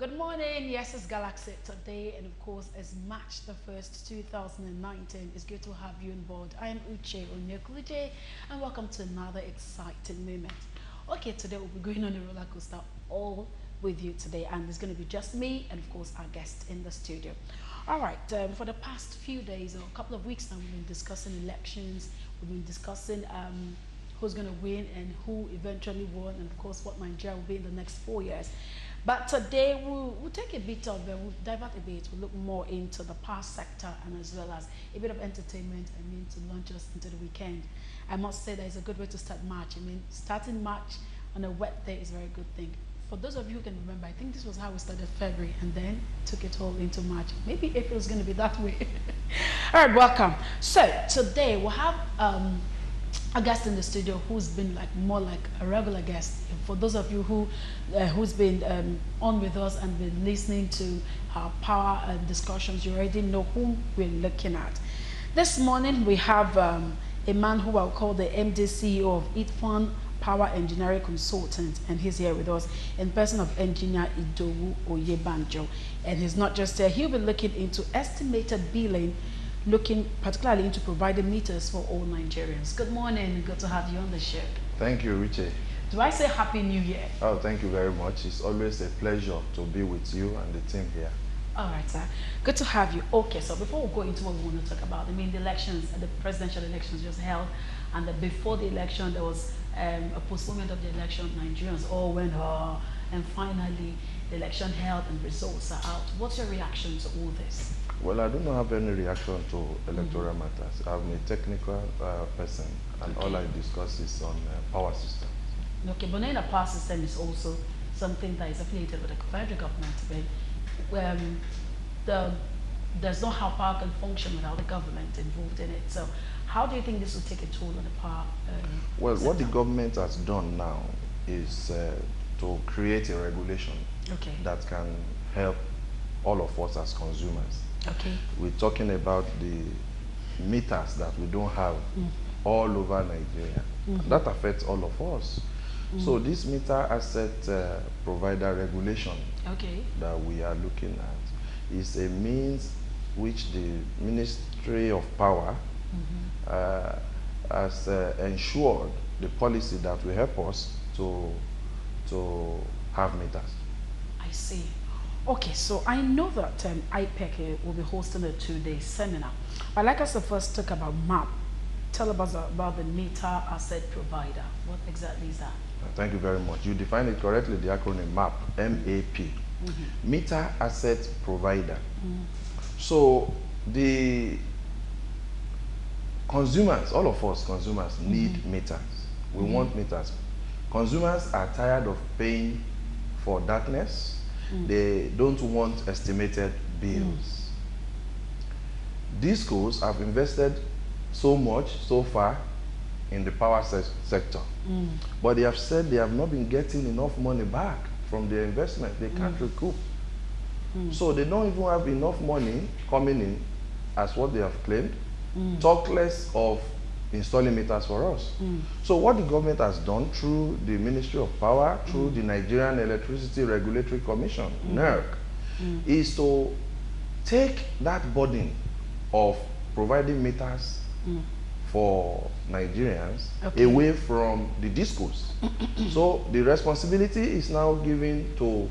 Good morning. Yes, it's Galaxy today, and of course, it's March the 1st, 2019. It's good to have you on board. I am Uche Onyekuluje, and welcome to another exciting moment. Okay, today we'll be going on a roller coaster all with you today, and it's going to be just me and, of course, our guest in the studio. All right, for the past few days or a couple of weeks now, we've been discussing elections, we've been discussing who's going to win and who eventually won, and of course what Nigeria will be in the next 4 years. But today we'll take a bit of, we'll divert a bit, we'll look more into the power sector and as well as a bit of entertainment, to launch us into the weekend. I must say that it's a good way to start March. Starting March on a wet day is a very good thing. For those of you who can remember, I think this was how we started February and then took it all into March. Maybe April is going to be that way. All right, welcome. So today we'll have a guest in the studio who's been more like a regular guest. For those of you who's been on with us and been listening to our power discussions, you already know whom we're looking at. This morning we have a man who I'll call the MD CEO of Itfan Power Engineering Consultant, and he's here with us in person of engineer Idowu Oyebanko. And he's not just here, he'll be looking into estimated billing, looking particularly into providing meters for all Nigerians. Good morning, good to have you on the show. Thank you, Richie. Do I say Happy New Year? Oh, thank you very much. It's always a pleasure to be with you and the team here. All right, sir. Good to have you. Okay, so before we go into what we want to talk about, the elections, the presidential elections just held, and before the election, there was a postponement of the election. Nigerians all went, and finally, the election held and results are out. What's your reaction to all this? Well, I don't have any reaction to electoral matters. I'm a technical person, and all I discuss is on power systems. Okay, but then the power system is also something that is affiliated with the federal government. There's no how power can function without the government involved in it. So how do you think this will take a toll on the power Well, sector? what the government has done now is to create a regulation that can help all of us as consumers. Okay. We're talking about the meters that we don't have all over Nigeria. That affects all of us. So this meter asset provider regulation that we are looking at is a means which the Ministry of Power has ensured the policy that will help us to have meters. I see. Okay, so I know that IPEC will be hosting a 2-day seminar. I'd like us to first talk about MAP. Tell us about the meter asset provider. What exactly is that? Thank you very much. You defined it correctly, the acronym MAP, M-A-P. Meter asset provider. So the consumers, all of us consumers, need meters. We want meters. Consumers are tired of paying for darkness. They don't want estimated bills. These schools have invested so much so far in the power sector, but they have said they have not been getting enough money back from their investment. They can't recoup. So they don't even have enough money coming in as what they have claimed, talk less of installing meters for us. So what the government has done through the Ministry of Power, through the Nigerian Electricity Regulatory Commission, NERC, is to take that burden of providing meters for Nigerians away from the discos. So the responsibility is now given to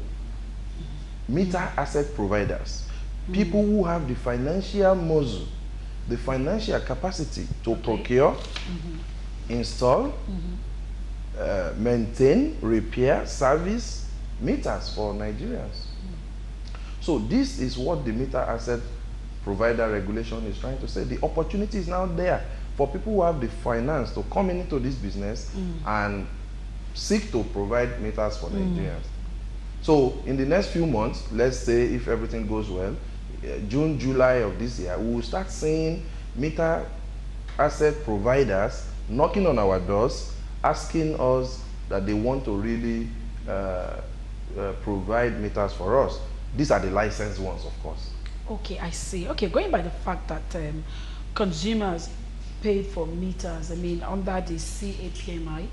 meter asset providers, people who have the financial muscle, the financial capacity to procure, install, maintain, repair, service meters for Nigerians. So this is what the meter asset provider regulation is trying to say. The opportunity is now there for people who have the finance to come into this business and seek to provide meters for Nigerians. So in the next few months, let's say if everything goes well, June, July of this year, we will start seeing meter asset providers knocking on our doors, asking us that they want to really provide meters for us. These are the licensed ones, of course. Okay, I see. Okay, going by the fact that consumers paid for meters, under the CAPMI,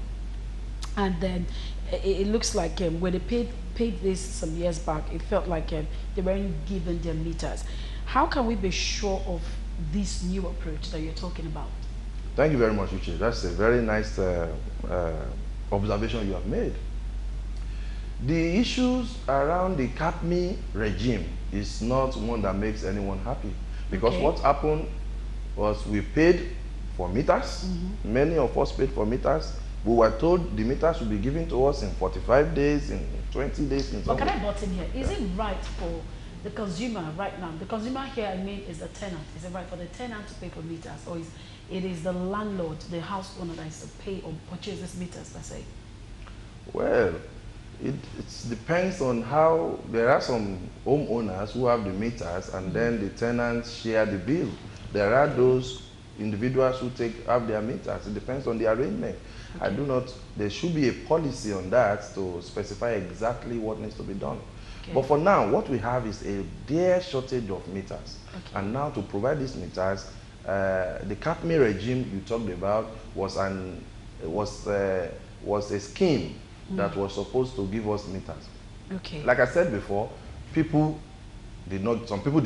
and then it looks like when they paid this some years back, it felt like they weren't given their meters. How can we be sure of this new approach that you're talking about? Thank you very much, Uche. That's a very nice observation you have made. The issues around the CAPME regime is not one that makes anyone happy, because what happened was we paid for meters. Many of us paid for meters. We were told the meters would be given to us in 45 days, in 20 days. In but can I butt in here? Is it right for the consumer right now? The consumer here, I mean, is the tenant. Is it right for the tenant to pay for meters, or it is the landlord, the house owner, that is to pay or purchase these meters, let's say? Well, it depends on how. There are some homeowners who have the meters, and then the tenants share the bill. There are those individuals who have their meters. It depends on the arrangement. I do not. There should be a policy on that to specify exactly what needs to be done. But for now, what we have is a dire shortage of meters. And now to provide these meters, the CAPME regime you talked about was a scheme that was supposed to give us meters. Like I said before, some people did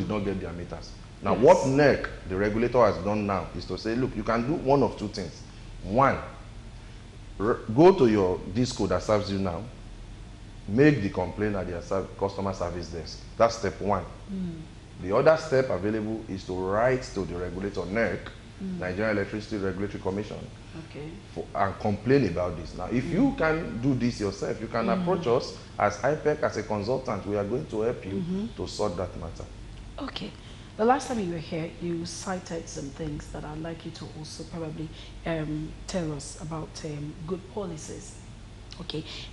not get their meters. Now what NEC, the regulator, has done now is to say, look, you can do one of two things. One, go to your disco that serves you now, make the complaint at their customer service desk. That's step one. The other step available is to write to the regulator, NEC, Nigerian Electricity Regulatory Commission, and complain about this. Now, if you can do this yourself, you can approach us as IPEC, as a consultant. We are going to help you to sort that matter. Okay. The last time you were here, you cited some things that I'd like you to also probably tell us about good policies.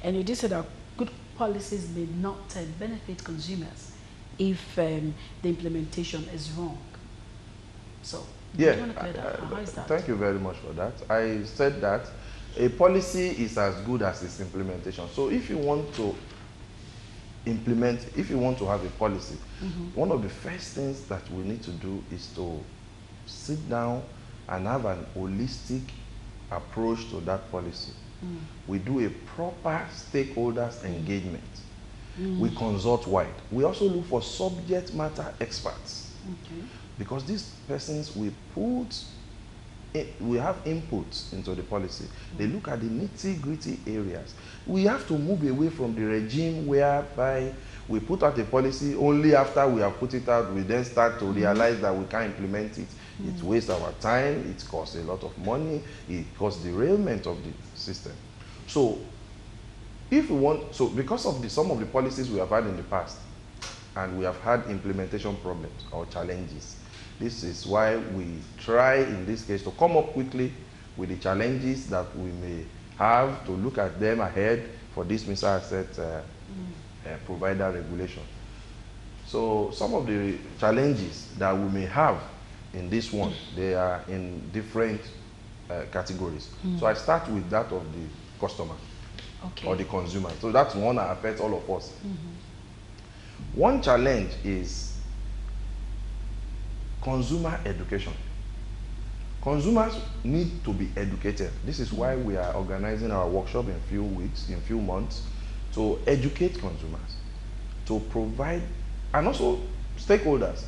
And you did say that good policies may not benefit consumers if the implementation is wrong. So, do you want to clear that? How is that? Thank you very much for that. I said that a policy is as good as its implementation. So if you want to have a policy, one of the first things that we need to do is to sit down and have an holistic approach to that policy. We do a proper stakeholders engagement. We consult wide. We also look for subject matter experts, because these persons we have inputs into the policy. They look at the nitty-gritty areas. We have to move away from the regime whereby we put out a policy only after we have put it out, we then start to realize that we can't implement it. It wastes our time, it costs a lot of money, it causes derailment of the system. So, because of some of the policies we have had in the past, and we have had implementation problems or challenges, this is why we try in this case to come up quickly with the challenges that we may have, to look at them ahead for this meter asset provider regulation. So some of the challenges that we may have in this one, they are in different categories. So I start with that of the customer or the consumer. So that's one that affects all of us. One challenge is consumer education. Consumers need to be educated. This is why we are organizing our workshop in few weeks, in few months, to educate consumers, to provide, and also stakeholders,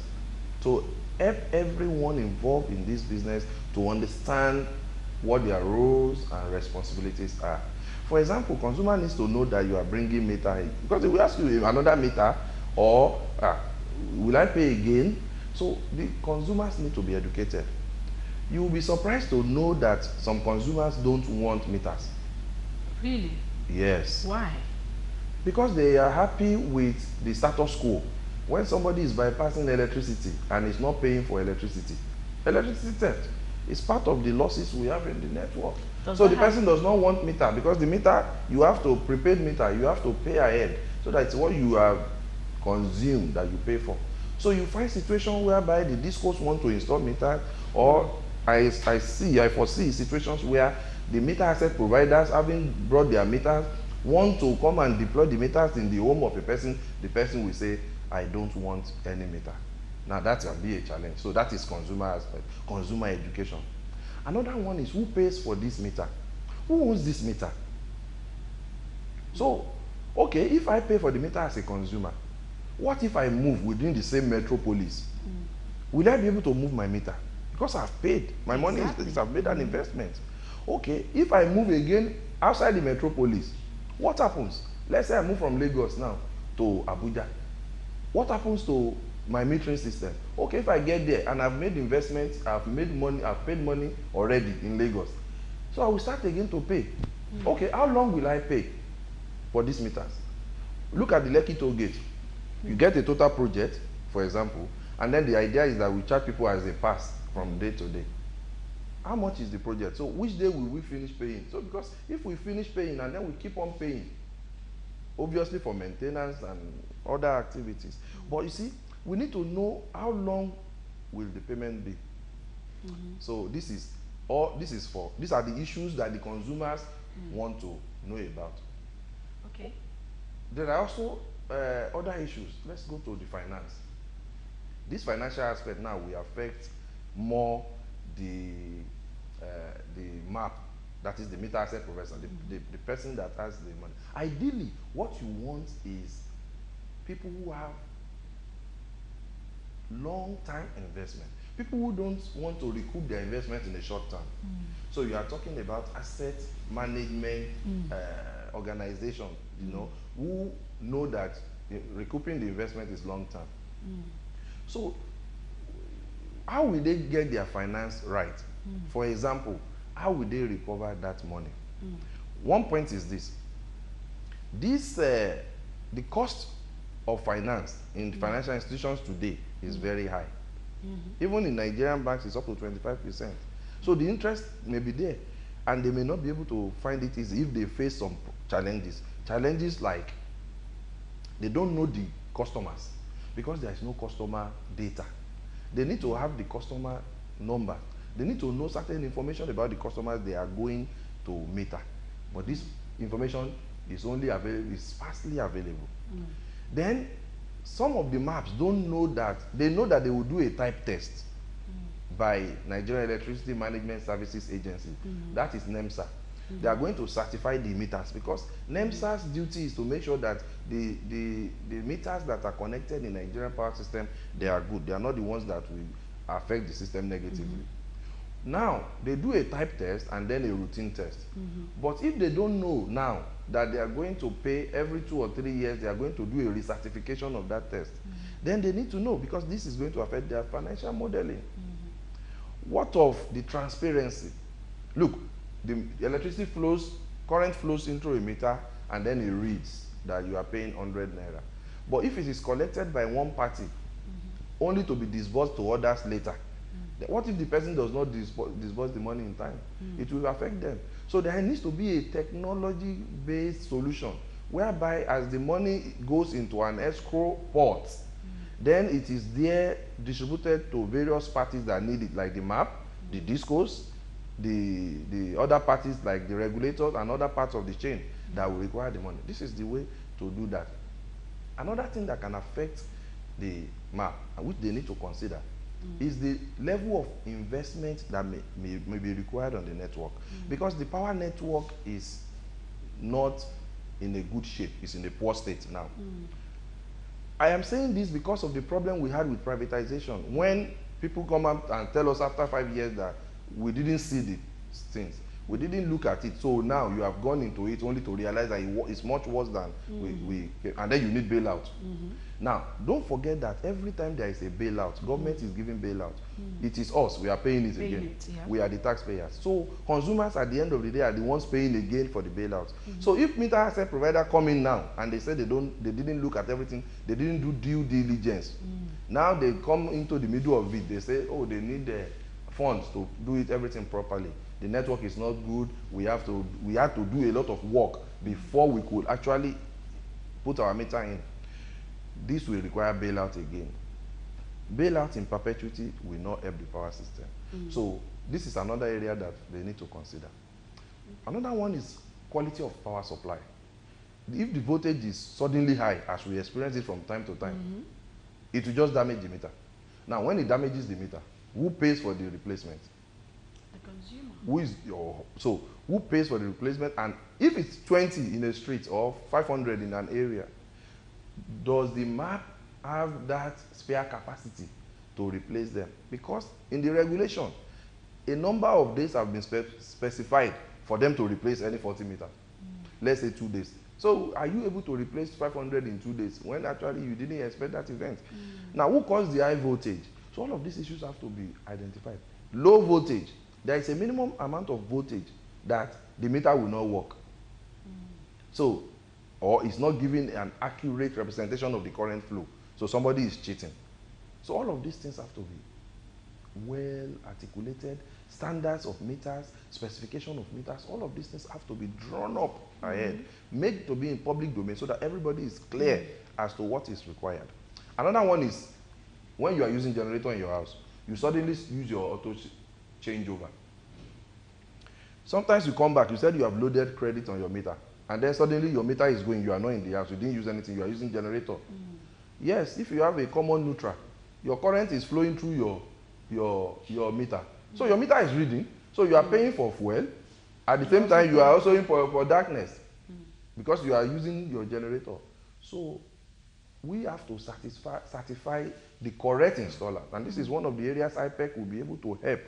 to help everyone involved in this business to understand what their roles and responsibilities are. For example, consumer needs to know that you are bringing meter in, because they will ask you another meter, or will I pay again? So the consumers need to be educated. You will be surprised to know that some consumers don't want meters. Really? Yes. Why? Because they are happy with the status quo. When somebody is bypassing electricity and is not paying for electricity theft is part of the losses we have in the network. So the person does not want meter, because the meter, you have to prepaid meter, you have to pay ahead. So that's what you have consumed that you pay for. So you find situations whereby the discos want to install meter, or I foresee situations where the meter asset providers, having brought their meters, want to come and deploy the meters in the home of a person. The person will say, I don't want any meter. Now that can be a challenge. So that is consumer aspect, consumer education. Another one is, who pays for this meter? Who owns this meter? So, okay, if I pay for the meter as a consumer, what if I move within the same metropolis? Will I be able to move my meter? Because I've paid. My money is, I've made an investment. Okay, if I move again outside the metropolis, what happens? Let's say I move from Lagos now to Abuja. What happens to my metering system? Okay, if I get there and I've made investments, I've made money, I've paid money already in Lagos. So I will start again to pay. Okay, how long will I pay for these meters? Look at the Lekki toll gate. You get a total project, for example, and then the idea is that we charge people as they pass from day to day. How much is the project? So which day will we finish paying? So because if we finish paying and then we keep on paying, obviously for maintenance and other activities. But you see, we need to know how long will the payment be. So these are the issues that the consumers want to know about. Okay. There are also other issues. Let's go to the finance. This financial aspect now will affect more the MAP, that is the meter asset professor, the person that has the money. Ideally, what you want is people who have long-time investment, people who don't want to recoup their investment in the short term. So you are talking about asset management organization, you know, who know that recouping the investment is long-term. So how will they get their finance right? For example, how will they recover that money? One point is this. The cost of finance in financial institutions today is very high. Even in Nigerian banks, it's up to 25%. So the interest may be there, and they may not be able to find it easy if they face some challenges. Challenges like they don't know the customers because there is no customer data. They need to have the customer number. They need to know certain information about the customers they are going to meter. But this information is only available, is sparsely available. Then some of the maps don't know that, they know that they will do a type test by Nigerian Electricity Management Services Agency. That is NEMSA. They are going to certify the meters because NEMSA's duty is to make sure that the meters that are connected in Nigerian power system, they are good. They are not the ones that will affect the system negatively. Now, they do a type test and then a routine test. But if they don't know now that they are going to pay every 2 or 3 years, they are going to do a recertification of that test, then they need to know because this is going to affect their financial modeling. What of the transparency? Look, the electricity flows, current flows into a meter and then it reads that you are paying 100 naira. But if it is collected by one party, only to be disbursed to others later, what if the person does not disburse the money in time? It will affect them. So there needs to be a technology-based solution whereby as the money goes into an escrow pot, then it is there distributed to various parties that need it, like the MAP, the DISCOs, the other parties like the regulators and other parts of the chain that will require the money. This is the way to do that. Another thing that can affect the MAP, which they need to consider, is the level of investment that may be required on the network. Because the power network is not in a good shape, it's in a poor state now. I am saying this because of the problem we had with privatization. When people come up and tell us after 5 years that we didn't see the things, we didn't look at it, so now you have gone into it only to realize that it's much worse than and then you need bailout. Now, don't forget that every time there is a bailout, government is giving bailout. It is us, we are paying it again. We are the taxpayers. So consumers at the end of the day are the ones paying again for the bailout. So if meter asset provider come in now and they say they didn't look at everything, they didn't do due diligence. Now they come into the middle of it, they say, oh, they need funds to do everything properly. The network is not good. We had to do a lot of work before we could actually put our meter in. This will require bailout again. Bailout in perpetuity will not help the power system. So this is another area that they need to consider. Another one is quality of power supply. If the voltage is suddenly high, as we experience it from time to time, it will just damage the meter. Now, when it damages the meter, who pays for the replacement? Who is your, so who pays for the replacement? And if it's 20 in a street or 500 in an area, does the map have that spare capacity to replace them? Because in the regulation, a number of days have been specified for them to replace any 40 meters. Let's say 2 days. So are you able to replace 500 in 2 days when actually you didn't expect that event? Now, who caused the high voltage? So all of these issues have to be identified. Low voltage, there is a minimum amount of voltage that the meter will not work. So, or it's not giving an accurate representation of the current flow. So somebody is cheating. So all of these things have to be well articulated. Standards of meters, specification of meters, all of these things have to be drawn up ahead, made to be in public domain so that everybody is clear as to what is required. Another one is when you are using generator in your house, you suddenly use your auto changeover. Sometimes you come back, you said you have loaded credit on your meter, and then suddenly your meter is going, you are not in the house, you didn't use anything, you are using generator. Yes, if you have a common neutral, your current is flowing through your meter. So your meter is reading, so you are paying for fuel. At the same time, you are also in for darkness because you are using your generator. So we have to certify the correct installer. And this is one of the areas IPEC will be able to help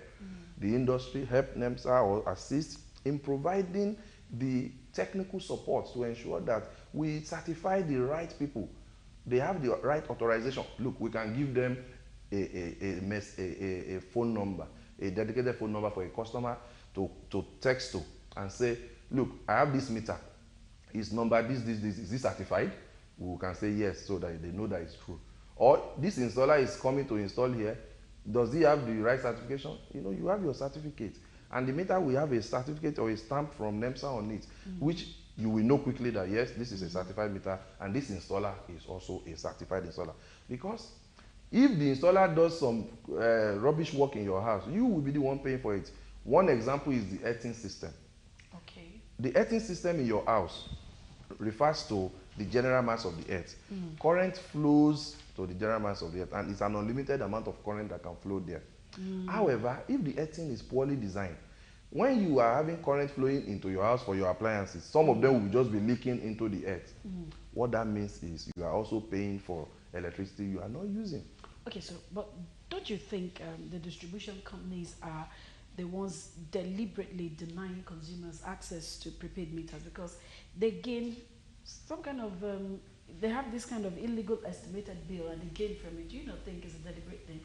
the industry, help NEMSA or assist in providing the technical support to ensure that we certify the right people. They have the right authorization. Look, we can give them a phone number, a dedicated phone number for a customer to text to and say, look, I have this meter. It's number this. Is this certified? We can say yes, so that they know that it's true. Or this installer is coming to install here. Does he have the right certification? You know, you have your certificate. And the meter will have a certificate or a stamp from NEMSA on it, which you will know quickly that yes, this is a certified meter and this installer is also a certified installer. Because if the installer does some rubbish work in your house, you will be the one paying for it. One example is the earthing system. Okay. The earthing system in your house refers to the general mass of the earth. Current flows to the general mass of the earth, and it's an unlimited amount of current that can flow there. However, if the earthing is poorly designed, when you are having current flowing into your house for your appliances, some of them will just be leaking into the earth. What that means is you are also paying for electricity you are not using. Okay, so, but don't you think the distribution companies are the ones deliberately denying consumers access to prepaid meters because they gain some kind of, they have this kind of illegal estimated bill and they gain from it? Do you not think it's a deliberate thing?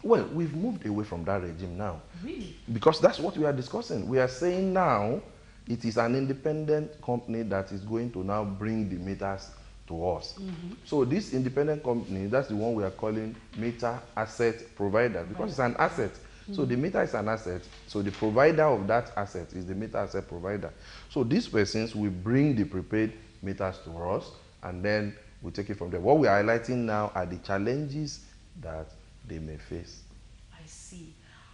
Well, we've moved away from that regime now. Really? Because that's what we are discussing. We are saying now it is an independent company that is going to now bring the meters to us. So this independent company, that's the one we are calling meter asset provider, because it's an asset. So the meter is an asset. So the provider of that asset is the meter asset provider. So these persons will bring the prepaid meters to us, and then we take it from there. What we are highlighting now are the challenges that they may face. I see.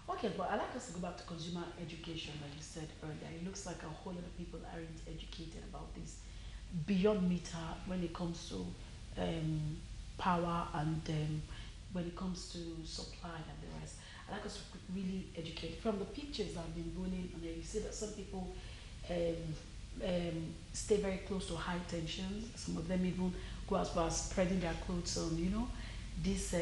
Okay, but I'd like us to go back to consumer education, like you said earlier. It looks like a whole lot of people aren't educated about this beyond meter when it comes to power and when it comes to supply and the rest. I'd like us to really educate. From the pictures that have been rolling on there, you see that some people stay very close to high tension. Some of them even go as far as spreading their clothes on, you know. This,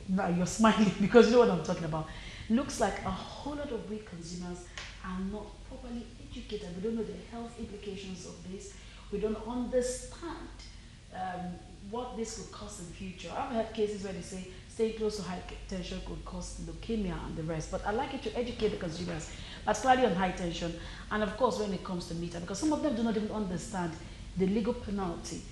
now you're smiling because you know what I'm talking about. Looks like a whole lot of we consumers are not properly educated. We don't know the health implications of this. We don't understand what this could cause in the future. I've had cases where they say staying close to high tension could cause leukemia and the rest. But I'd like you to educate the consumers, particularly on high tension, and of course when it comes to meter, because some of them do not even understand the legal penalty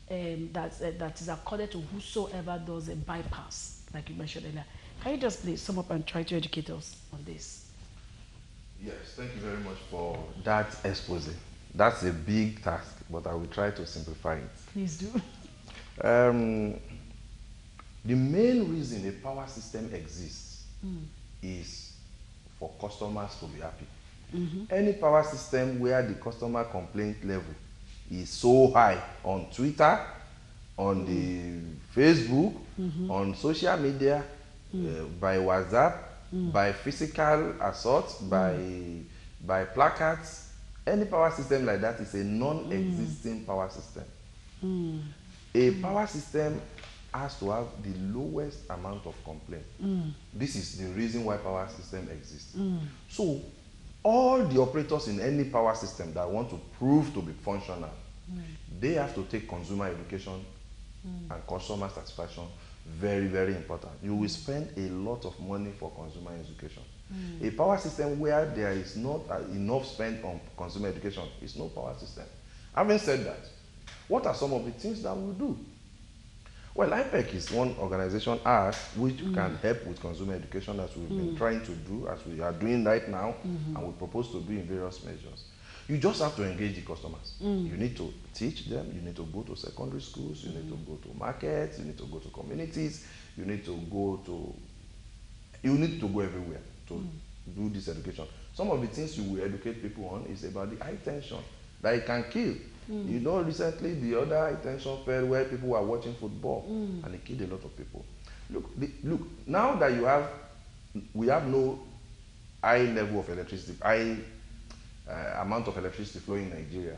that is accorded to whosoever does a bypass, like you mentioned earlier. Can you just please sum up and try to educate us on this? Yes, thank you very much for that expose. That's a big task, but I will try to simplify it. Please do. The main reason a power system exists is for customers to be happy. Any power system where the customer complaint level is so high on Twitter, on the Facebook, on social media, by WhatsApp, by physical assault, by placards. Any power system like that is a non-existing power system. A power system has to have the lowest amount of complaint. This is the reason why power system exists. So all the operators in any power system that want to prove to be functional, they have to take consumer education and customer satisfaction very, very important. You will spend a lot of money for consumer education. A power system where there is not enough spent on consumer education is no power system. Having said that, what are some of the things that we do? Well, IPEC is one organization which can help with consumer education, as we've been trying to do, as we are doing right now, and we propose to do in various measures. You just have to engage the customers. You need to teach them, you need to go to secondary schools, you need to go to markets, you need to go to communities, you need to go everywhere to do this education. Some of the things you will educate people on is about the high tension that it can kill. You know, recently the other high tension fell where people were watching football and it killed a lot of people. Look, now that we have no high level of electricity, high amount of electricity flowing in Nigeria.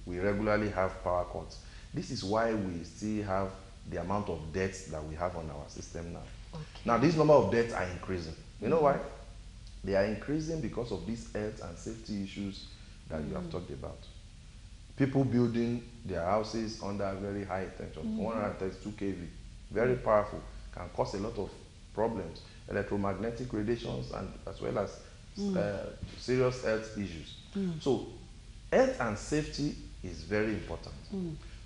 We regularly have power cuts. This is why we still have the amount of debts that we have on our system now. Okay. Now, this number of debts are increasing. You know why? They are increasing because of these health and safety issues that you have talked about. People building their houses under very high tension, 132 kV, very powerful, can cause a lot of problems, electromagnetic radiations, and as well as serious health issues. So health and safety is very important.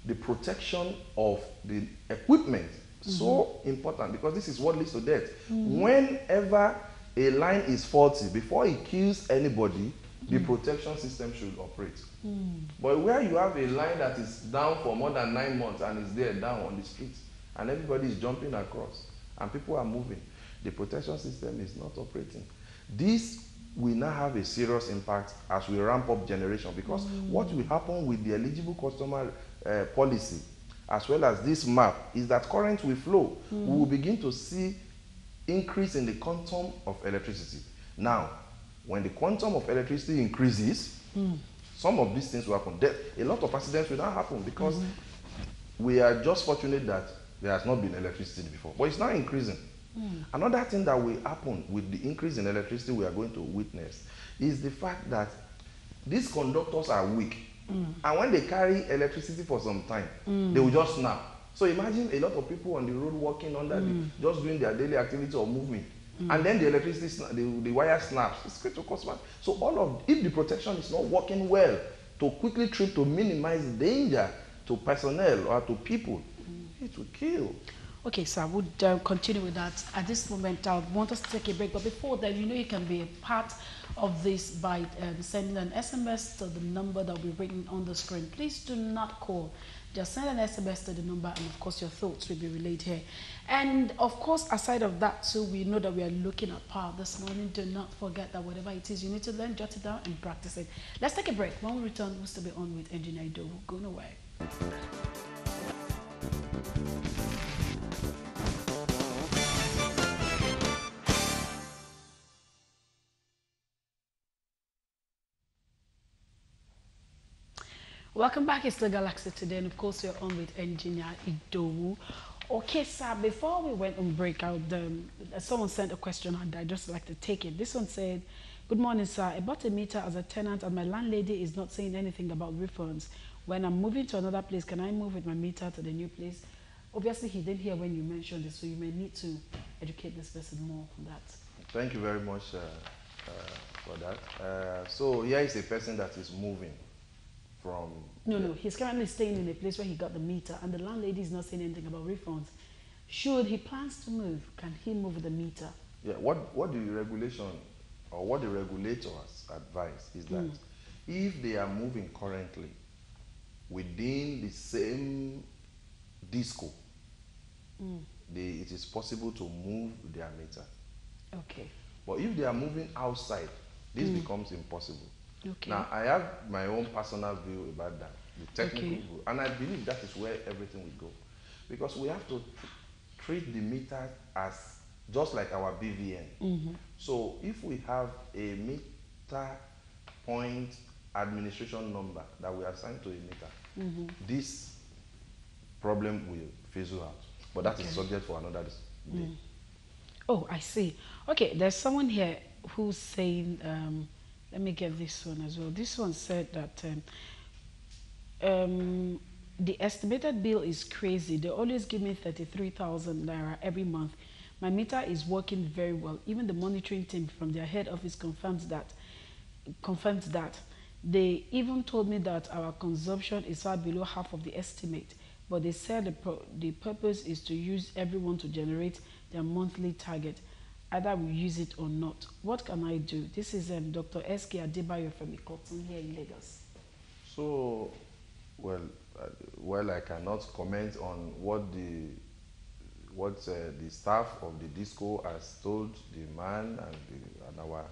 The protection of the equipment, so important, because this is what leads to death. Whenever a line is faulty, before it kills anybody, the protection system should operate. But where you have a line that is down for more than 9 months and is there down on the streets, and everybody is jumping across, and people are moving, the protection system is not operating. This will now have a serious impact as we ramp up generation, because what will happen with the eligible customer policy, as well as this map, is that current will flow. We will begin to see increase in the quantum of electricity. Now, when the quantum of electricity increases, some of these things will happen. A lot of accidents will not happen because we are just fortunate that there has not been electricity before, but it's now increasing. Another thing that will happen with the increase in electricity we are going to witness is the fact that these conductors are weak. And when they carry electricity for some time, they will just snap. So imagine a lot of people on the road walking under just doing their daily activity or moving. And then the electricity, the wire snaps. It's going to cost money. So if the protection is not working well, to quickly trip to minimize danger to personnel or to people, it will kill. Okay, so I would continue with that. At this moment, I want us to take a break. But before that, you can be a part of this by sending an SMS to the number that will be written on the screen. Please do not call. Just send an SMS to the number, and of course, your thoughts will be relayed here. And of course, aside of that, too, we know that we are looking at power this morning. Do not forget that whatever it is you need to learn, jot it down and practice it. Let's take a break. When we return, we'll still be on with Engineer Idowu. Go nowhere. Welcome back. It's the Galaxy today, and of course, we're on with Engineer Idowu. Okay, sir, before we went on break, someone sent a question and I'd just like to take it. This one said, "Good morning, sir. I bought a meter as a tenant and my landlady is not saying anything about refunds. When I'm moving to another place, can I move with my meter to the new place?" Obviously, he didn't hear when you mentioned this, so you may need to educate this person more on that. Thank you very much for that. So here is a person that is moving. No, he's currently staying in a place where he got the meter and the landlady is not saying anything about refunds. Should he plans to move, can he move with the meter? Yeah, what the regulation or what the regulators advise is that if they are moving currently within the same disco, it is possible to move their meter. Okay. But if they are moving outside, this becomes impossible. Okay. Now, I have my own personal view about that, the technical view, and I believe that is where everything will go. Because we have to treat the meter as just like our BVN. So if we have a meter point administration number that we assign to a meter, this problem will fizzle out. But that is subject for another day. Oh, I see. Okay, there's someone here who's saying, let me get this one as well. This one said that the estimated bill is crazy. They always give me 33,000 naira every month. My meter is working very well. Even the monitoring team from their head office confirms that. They even told me that our consumption is far below half of the estimate. But they said the purpose is to use everyone to generate their monthly target, either we use it or not. What can I do? This is Dr. S.K. Adebayo from Ikoton here in Lagos. So, well, I cannot comment on what the staff of the disco has told the man and our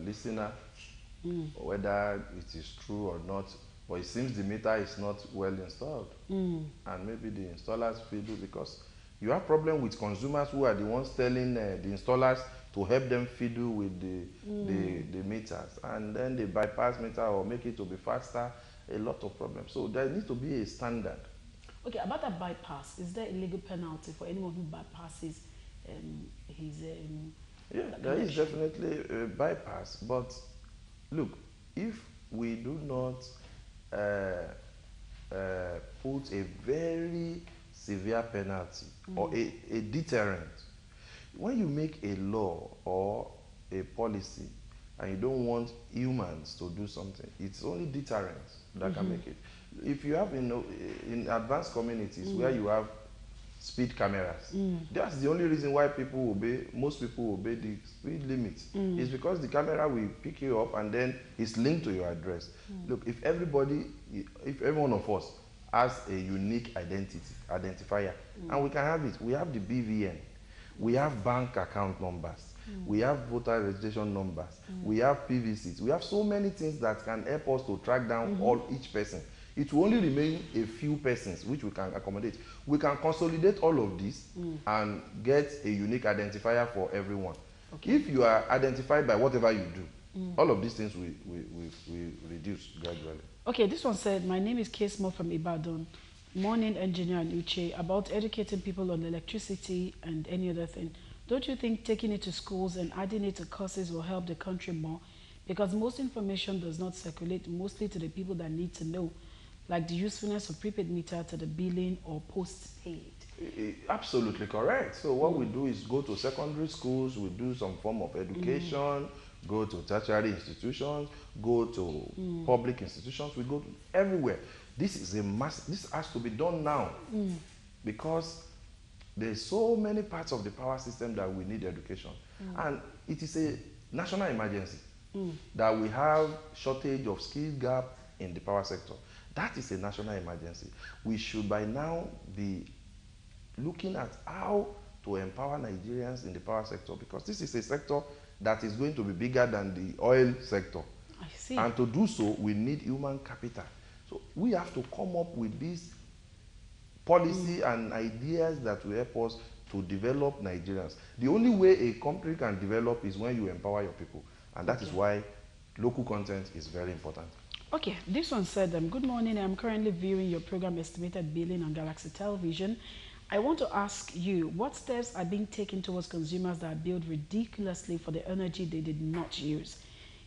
listener, whether it is true or not. But it seems the meter is not well installed, and maybe the installers fiddle, because you have problem with consumers who are the ones telling the installers to help them fiddle with the meters, and then they bypass meter or make it to be faster. A lot of problems. So there needs to be a standard. Okay, about that bypass, is there a legal penalty for anyone who bypasses his? Yeah, there is definitely a bypass. But look, if we do not put a very severe penalty or a deterrent, when you make a law or a policy and you don't want humans to do something, it's only deterrence that can make it. If you have in advanced communities where you have speed cameras, that's the only reason why most people obey the speed limit. It's because the camera will pick you up and then it's linked to your address. Look, if every one of us has a unique identifier, and we can have it, we have the BVN, we have bank account numbers, we have voter registration numbers, we have PVCs, we have so many things that can help us to track down each person. It will only remain a few persons which we can accommodate. We can consolidate all of this and get a unique identifier for everyone. Okay. If you are identified by whatever you do, all of these things will reduce gradually. Okay, this one said, my name is Kesmo from Ibadan. Morning, engineer and Uche, about educating people on electricity and any other thing. Don't you think taking it to schools and adding it to courses will help the country more? Because most information does not circulate mostly to the people that need to know, like the usefulness of prepaid meter to the billing or postpaid. Absolutely correct. So what we do is go to secondary schools, we do some form of education, go to tertiary institutions, go to public institutions, we go to everywhere. This is this has to be done now because there's so many parts of the power system that we need education. And it is a national emergency that we have shortage of skill gap in the power sector. That is a national emergency. We should by now be looking at how to empower Nigerians in the power sector, because this is a sector that is going to be bigger than the oil sector. I see. And to do so, we need human capital. So we have to come up with this policy and ideas that will help us to develop Nigerians. The only way a country can develop is when you empower your people. And that is why local content is very important. Okay, this one said, good morning, I'm currently viewing your program Estimated Billing on Galaxy Television. I want to ask you, what steps are being taken towards consumers that are billed ridiculously for the energy they did not use?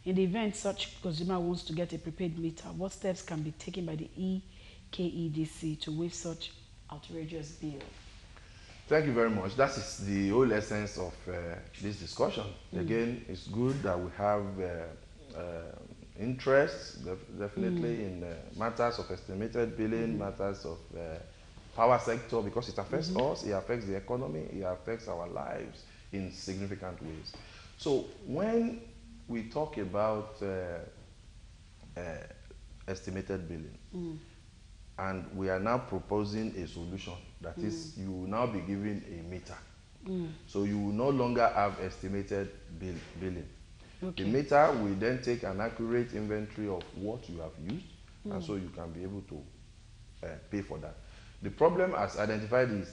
In the event such consumer wants to get a prepaid meter, what steps can be taken by the EKEDC to waive such outrageous bill? Thank you very much. That is the whole essence of this discussion. Again, it's good that we have interest, definitely, in matters of estimated billing, matters of power sector, because it affects us, it affects the economy, it affects our lives in significant ways. So when we talk about estimated billing, and we are now proposing a solution, that is, you will now be given a meter. So you will no longer have estimated billing. Okay. The meter will then take an accurate inventory of what you have used, and so you can be able to pay for that. The problem as identified is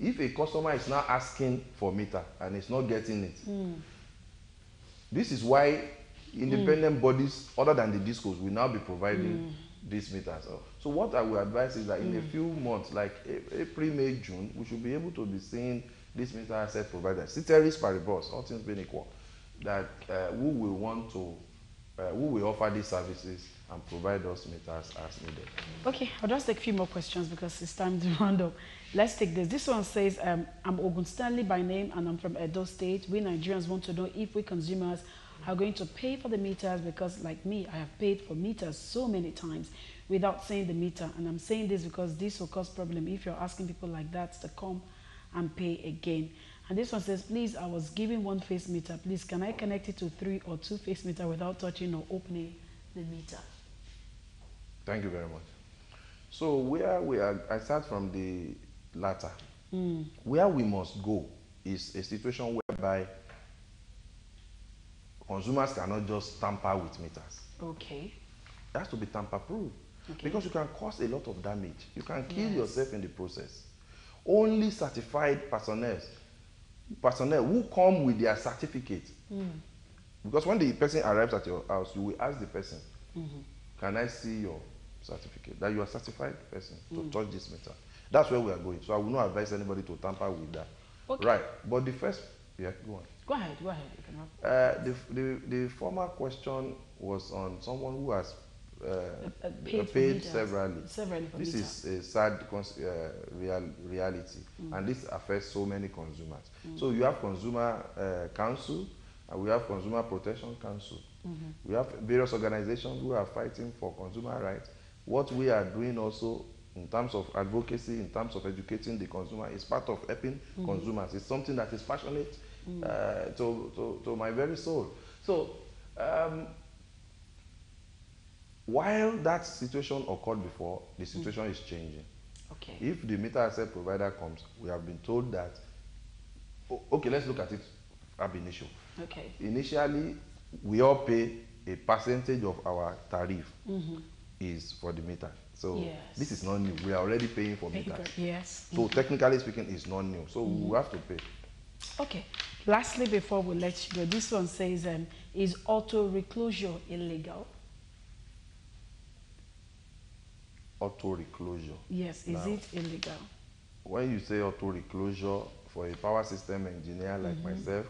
if a customer is now asking for meter and is not getting it, this is why independent bodies other than the discos will now be providing these meters. So what I will advise is that in a few months, like April, May, June, we should be able to be seeing this meter asset providers, ceteris paribus, all things being equal, that who will want to, who will offer these services and provide those meters as needed. Okay, I'll just take a few more questions because it's time to round up. Let's take this. This one says, I'm Ogun Stanley by name and I'm from Edo State. We Nigerians want to know if we consumers are going to pay for the meters because, like me, I have paid for meters so many times without seeing the meter. And I'm saying this because this will cause problem if you're asking people like that to come and pay again. And this one says, please, I was given one face meter. Please, can I connect it to 3 or 2 face meter without touching or opening the meter? Thank you very much. So where we are, I start from the latter. Where we must go is a situation whereby consumers cannot just tamper with meters. Okay. It has to be tamper-proof. Okay. Because you can cause a lot of damage. You can kill yourself in the process. Only certified personnel who come with their certificate. Because when the person arrives at your house, you will ask the person, can I see your certificate? That you are a certified person to touch this meter. That's where we are going. So I will not advise anybody to tamper with that. Okay. Right. But the first, yeah, go on. Go ahead, go ahead. You can the former question was on someone who has paid severally. This is a sad reality, and this affects so many consumers. So you have Consumer Council, and we have Consumer Protection Council. We have various organizations who are fighting for consumer rights. What we are doing also in terms of advocacy, in terms of educating the consumer, is part of helping consumers. It's something that is passionate to my very soul. So while that situation occurred before, the situation is changing. Okay. If the meter asset provider comes, we have been told that, okay, let's look at it ab initio. Okay. Initially, we all pay a percentage of our tariff is for the meter. So this is not new. We are already paying for meters. Yes. So technically speaking, it's not new. So we have to pay. Okay. Lastly, before we let you go, this one says, is auto reclosure illegal? Auto reclosure. Yes, is it illegal? When you say auto reclosure, for a power system engineer like myself,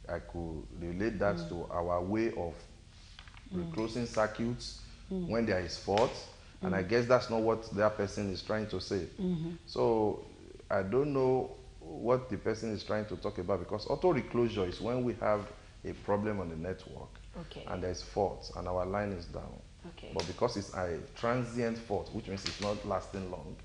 I could relate that to our way of reclosing circuits when there is fault, and I guess that's not what that person is trying to say. So I don't know what the person is trying to talk about, because auto reclosure is when we have a problem on the network and there's fault and our line is down. But because it's a transient fault, which means it's not lasting long,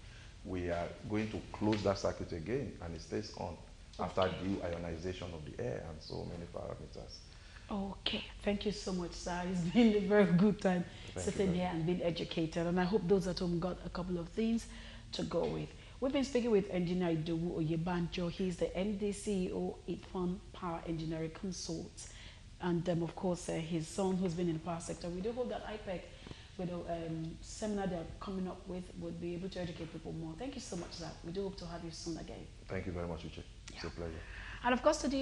we are going to close that circuit again and it stays on after deionization of the air and so many parameters. Okay, thank you so much, sir. It's been a very good time sitting here and being educated, and I hope those at home got a couple of things to go with. We've been speaking with Engineer Idowu Oyebanko. He's the MD CEO, Itfon Power Engineering Consults, and of course his son, who's been in the power sector. We do hope that IPEC, with the seminar they're coming up with, would be able to educate people more. Thank you so much, sir. We do hope to have you soon again. Thank you very much, Uche. It's a pleasure. And of course, to do